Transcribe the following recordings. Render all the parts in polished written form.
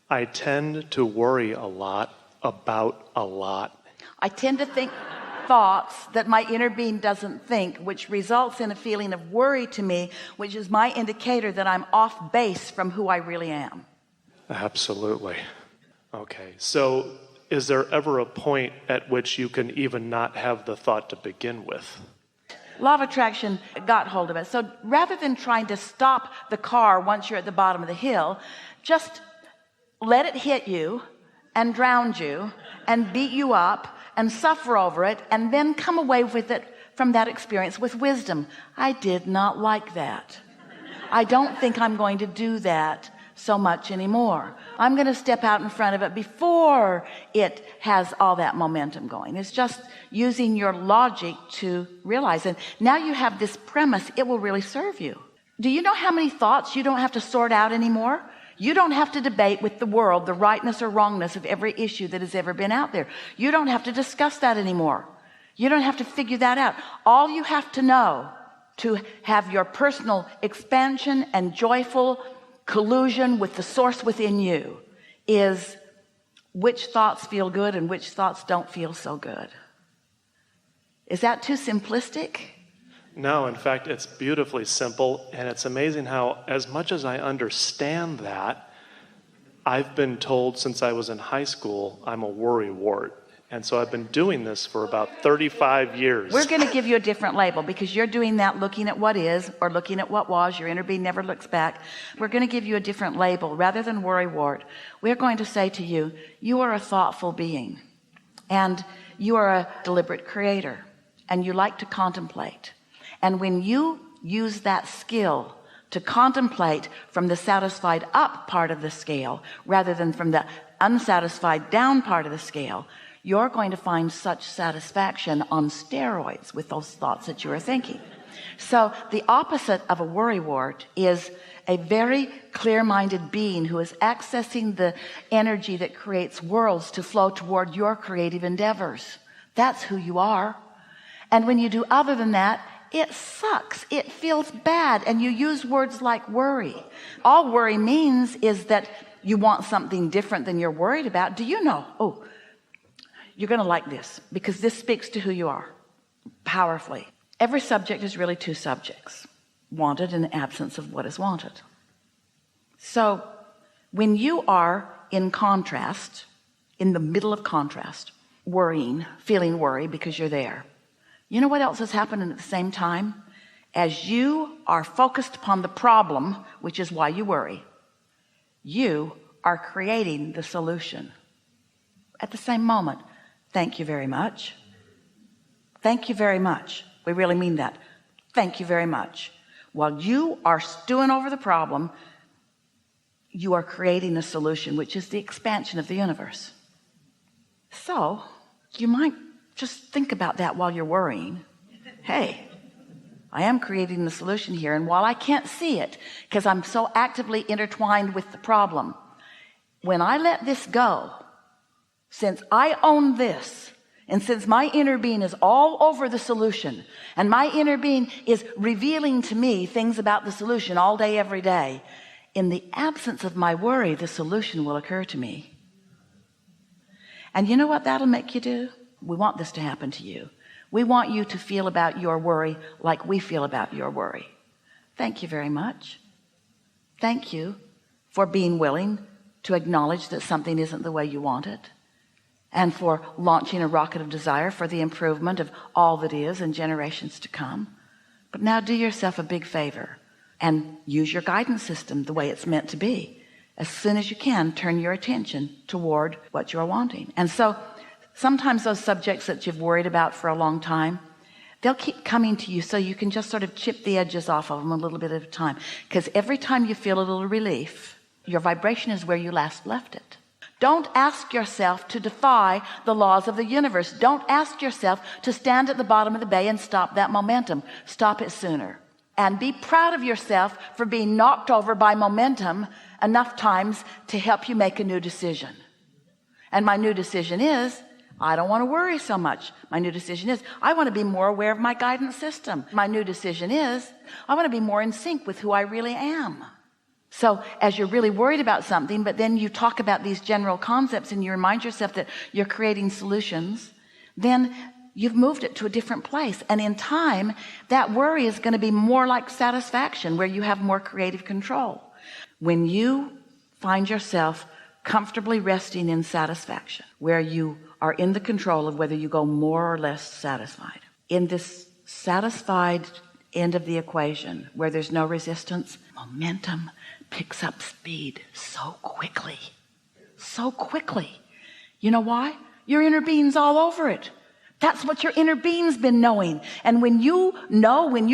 I tend to worry a lot about a lot. I tend to think thoughts that my inner being doesn't think, which results in a feeling of worry to me, which is my indicator that I'm off base from who I really am. Absolutely. Okay, so is there ever a point at which you can even not have the thought to begin with? Law of attraction got hold of it. So rather than trying to stop the car once you're at the bottom of the hill, just let it hit you and drown you and beat you up and suffer over it, and then come away with it from that experience with wisdom. I did not like that. I don't think I'm going to do that so much anymore. I'm going to step out in front of it before it has all that momentum going. It's just using your logic to realize it. Now you have this premise, it will really serve you. Do you know how many thoughts you don't have to sort out anymore? You don't have to debate with the world the rightness or wrongness of every issue that has ever been out there. You don't have to discuss that anymore. You don't have to figure that out. All you have to know to have your personal expansion and joyful collusion with the source within you is which thoughts feel good and which thoughts don't feel so good. Is that too simplistic? No, in fact, it's beautifully simple, and it's amazing how, as much as I understand that, I've been told since I was in high school, I'm a worrywart. And so I've been doing this for about 35 years. We're going to give you a different label because you're doing that looking at what is or looking at what was. Your inner being never looks back. We're going to give you a different label. Rather than worrywart, we're going to say to you, you are a thoughtful being, and you are a deliberate creator, and you like to contemplate. And when you use that skill to contemplate from the satisfied up part of the scale rather than from the unsatisfied down part of the scale, you're going to find such satisfaction on steroids with those thoughts that you are thinking. So the opposite of a worrywart is a very clear-minded being who is accessing the energy that creates worlds to flow toward your creative endeavors. That's who you are. And when you do other than that, it sucks, it feels bad, and you use words like worry. All worry means is that you want something different than you're worried about. Do you know? Oh, you're going to like this because this speaks to who you are powerfully. Every subject is really two subjects, wanted and absence of what is wanted. So when you are in contrast, in the middle of contrast, worrying, feeling worry because you're there, you know what else is happening at the same time? As you are focused upon the problem, which is why you worry, you are creating the solution at the same moment. Thank you very much. Thank you very much. We really mean that. Thank you very much. While you are stewing over the problem, you are creating a solution, which is the expansion of the universe. So you might just think about that while you're worrying. Hey, I am creating the solution here, and while I can't see it because I'm so actively intertwined with the problem, when I let this go, since I own this, and since my inner being is all over the solution, and my inner being is revealing to me things about the solution all day, every day, in the absence of my worry, the solution will occur to me. And you know what that'll make you do? We want this to happen to you. We want you to feel about your worry like we feel about your worry. Thank you very much. Thank you for being willing to acknowledge that something isn't the way you want it, and for launching a rocket of desire for the improvement of all that is in generations to come. But now do yourself a big favor and use your guidance system the way it's meant to be. As soon as you can, turn your attention toward what you're wanting. And so sometimes those subjects that you've worried about for a long time, they'll keep coming to you, so you can just sort of chip the edges off of them a little bit at a time. Because every time you feel a little relief, your vibration is where you last left it. Don't ask yourself to defy the laws of the universe. Don't ask yourself to stand at the bottom of the bay and stop that momentum. Stop it sooner. And be proud of yourself for being knocked over by momentum enough times to help you make a new decision. And my new decision is, I don't want to worry so much. My new decision is, I want to be more aware of my guidance system. My new decision is, I want to be more in sync with who I really am. So as you're really worried about something, but then you talk about these general concepts and you remind yourself that you're creating solutions, then you've moved it to a different place. And in time, that worry is going to be more like satisfaction, where you have more creative control. When you find yourself comfortably resting in satisfaction, where you are in the control of whether you go more or less satisfied, in this satisfied end of the equation where there's no resistance, momentum picks up speed so quickly. You know why? Your inner being's all over it. That's what your inner being's been knowing. And when you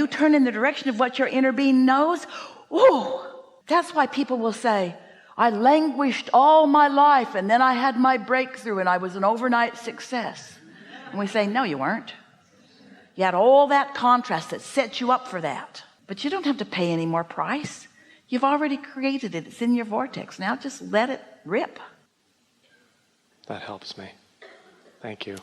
turn in the direction of what your inner being knows, ooh, that's why people will say, I languished all my life and then I had my breakthrough and I was an overnight success. And we say, no, you weren't. You had all that contrast that set you up for that. But you don't have to pay any more price. You've already created it. It's in your vortex. Now just let it rip. That helps me. Thank you.